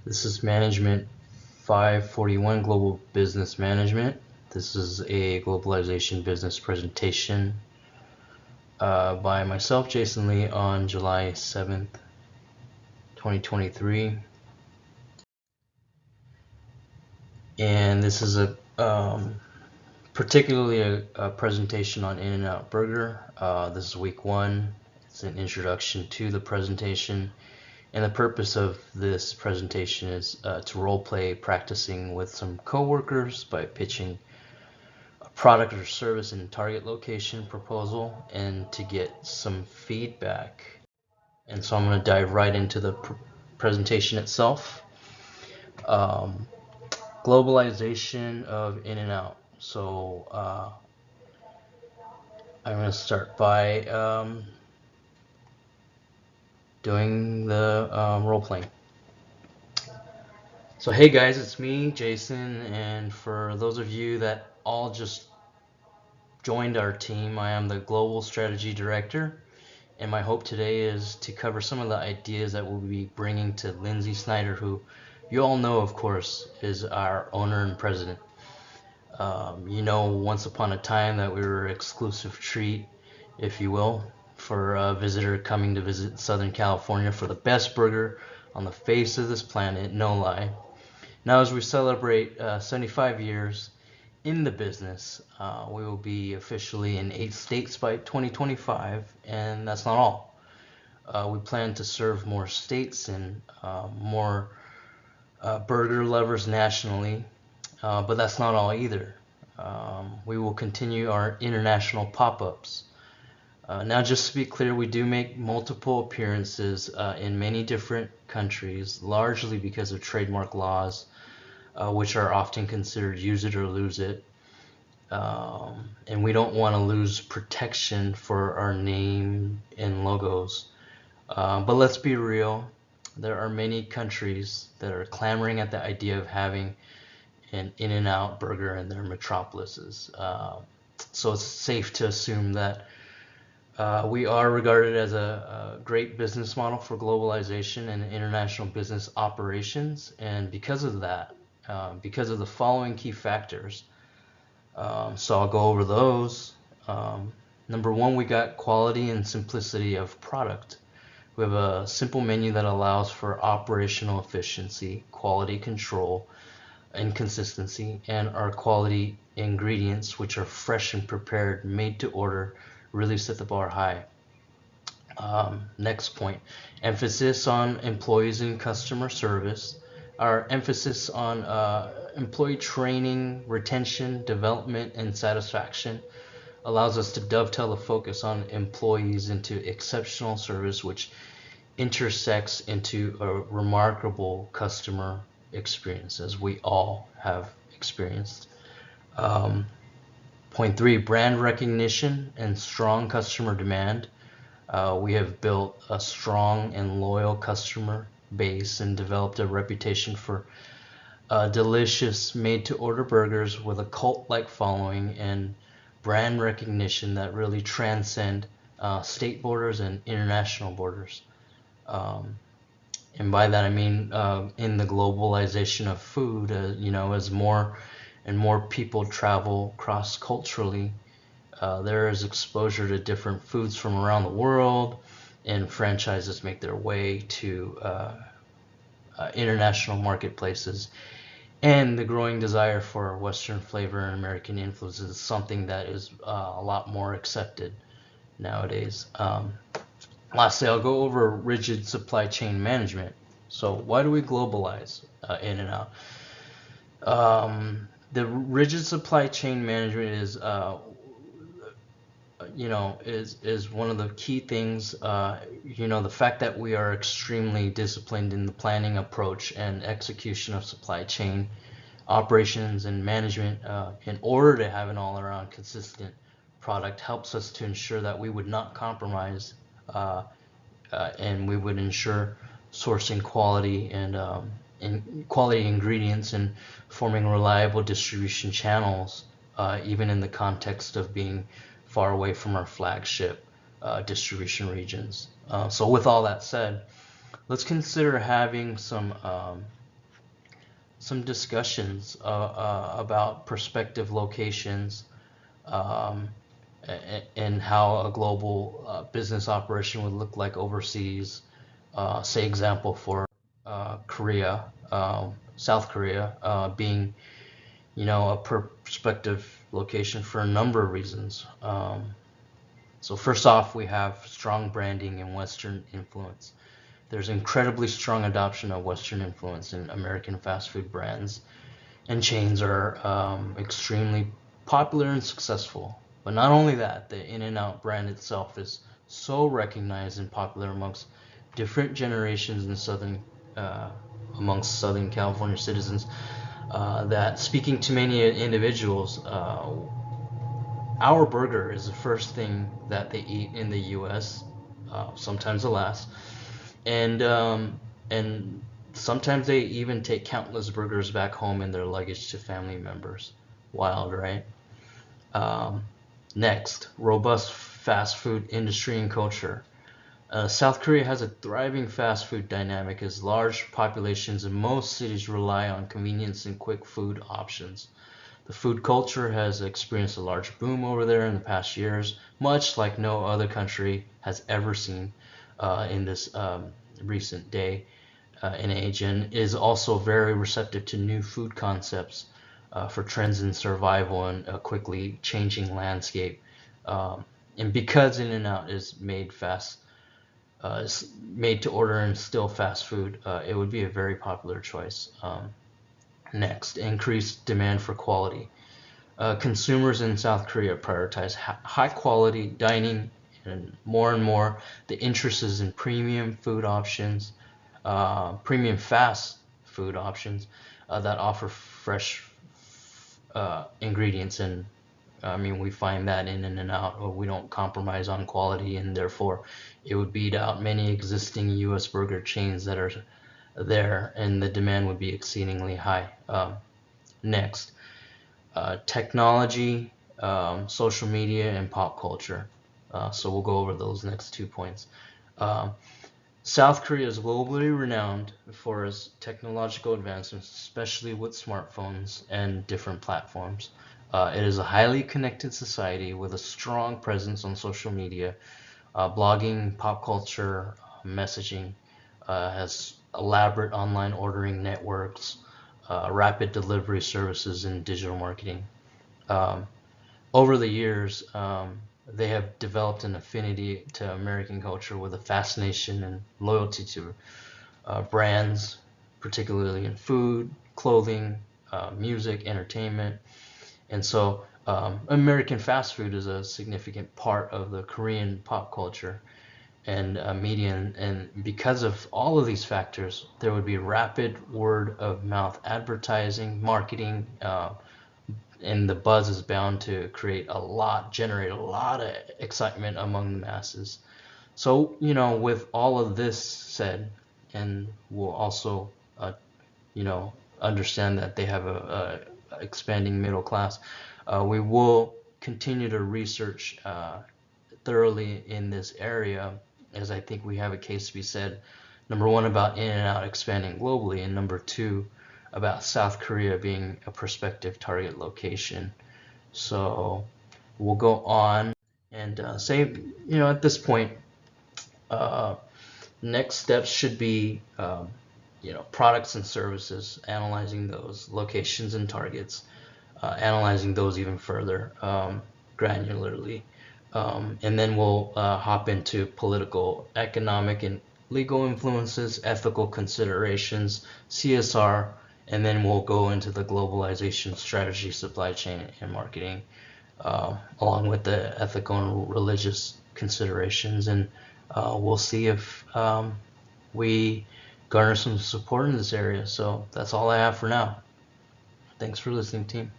This is Management 541, Global Business Management. This is a globalization business presentation by myself, Jason Lee, on July 7th, 2023. And this is particularly a presentation on In-N-Out Burger. This is week one. It's an introduction to the presentation. And the purpose of this presentation is to role play practicing with some coworkers by pitching a product or service in target location proposal and to get some feedback. And so I'm going to dive right into the presentation itself. Globalization of In-N-Out. So I'm going to start by doing the role playing. So hey guys, it's me, Jason, and for those of you that all just joined our team, I am the Global Strategy Director, and my hope today is to cover some of the ideas that we'll be bringing to Lindsay Snyder, who you all know, of course, is our owner and president. You know, once upon a time that we were an exclusive treat, if you will, for a visitor coming to visit Southern California for the best burger on the face of this planet, no lie. Now, as we celebrate 75 years in the business, we will be officially in 8 states by 2025, and that's not all. We plan to serve more states and more burger lovers nationally, but that's not all either. We will continue our international pop-ups. Now, just to be clear, we do make multiple appearances in many different countries, largely because of trademark laws, which are often considered use it or lose it. And we don't want to lose protection for our name and logos. But let's be real, there are many countries that are clamoring at the idea of having an In-N-Out burger in their metropolises. So it's safe to assume that we are regarded as a great business model for globalization and international business operations, and because of that, because of the following key factors, so I'll go over those. Number one, we got quality and simplicity of product. We have a simple menu that allows for operational efficiency, quality control, and consistency, and our quality ingredients, which are fresh and prepared, made to order, really set the bar high. Next point, emphasis on employees and customer service. Our emphasis on employee training, retention, development, and satisfaction allows us to dovetail the focus on employees into exceptional service, which intersects into a remarkable customer experience, as we all have experienced. Point three, brand recognition and strong customer demand. We have built a strong and loyal customer base and developed a reputation for delicious made-to-order burgers with a cult-like following and brand recognition that really transcend state borders and international borders. And by that I mean in the globalization of food, you know, as more and more people travel cross-culturally, there is exposure to different foods from around the world, and franchises make their way to international marketplaces. And the growing desire for Western flavor and American influence is something that is a lot more accepted nowadays. Lastly, I'll go over rigid supply chain management. So why do we globalize In-N-Out? The rigid supply chain management is is one of the key things. The fact that we are extremely disciplined in the planning approach and execution of supply chain operations and management in order to have an all-around consistent product helps us to ensure that we would not compromise and we would ensure sourcing quality and quality ingredients and forming reliable distribution channels, even in the context of being far away from our flagship distribution regions. So with all that said, let's consider having some some discussions about prospective locations, um, and how a global business operation would look like overseas. Say example for Korea, South Korea, being a prospective location for a number of reasons. So first off, we have strong branding and Western influence. There's incredibly strong adoption of Western influence in American fast food brands, and chains are extremely popular and successful. But not only that, the In-N-Out brand itself is so recognized and popular different generations in uh, amongst Southern California citizens, that speaking to many individuals, our burger is the first thing that they eat in the U.S., sometimes the last, and and sometimes they even take countless burgers back home in their luggage to family members. Wild, right? Um, Next, robust fast food industry and culture. South Korea has a thriving fast food dynamic as large populations in most cities rely on convenience and quick food options. The food culture has experienced a large boom over there in the past years, much like no other country has ever seen in this recent day and age, and is also very receptive to new food concepts for trends in survival and a quickly changing landscape. Um, and because In-N-Out is made to order and still fast food, it would be a very popular choice. Next, increased demand for quality. Consumers in South Korea prioritize high quality dining, and more the interest is in premium food options, premium fast food options that offer fresh ingredients. And I mean, we find that in and out, or we don't compromise on quality, and therefore it would beat out many existing US burger chains that are there, and the demand would be exceedingly high. Next, technology, social media, and pop culture. So we'll go over those next 2 points. Um, South Korea is globally renowned for its technological advancements, especially with smartphones and different platforms. It is a highly connected society with a strong presence on social media, blogging, pop culture, messaging, has elaborate online ordering networks, rapid delivery services, and digital marketing. Um, Over the years, they have developed an affinity to American culture with a fascination and loyalty to brands, particularly in food, clothing, music, entertainment. And so American fast food is a significant part of the Korean pop culture and media. And because of all of these factors, there would be rapid word of mouth advertising, marketing, and the buzz is bound to generate a lot of excitement among the masses. So, with all of this said, and we'll also, you know, understand that they have a expanding middle class, we will continue to research thoroughly in this area, as I think we have a case to be said. Number one, about In-N-Out expanding globally, and number two, about South Korea being a prospective target location. So we'll go on and say, at this point, uh, next steps should be, products and services, analyzing those locations and targets, analyzing those even further, granularly. And then we'll hop into political, economic, and legal influences, ethical considerations, CSR, and then we'll go into the globalization strategy, supply chain, and marketing, along with the ethical and religious considerations. And we'll see if we garner some support in this area. So that's all I have for now. Thanks for listening, team.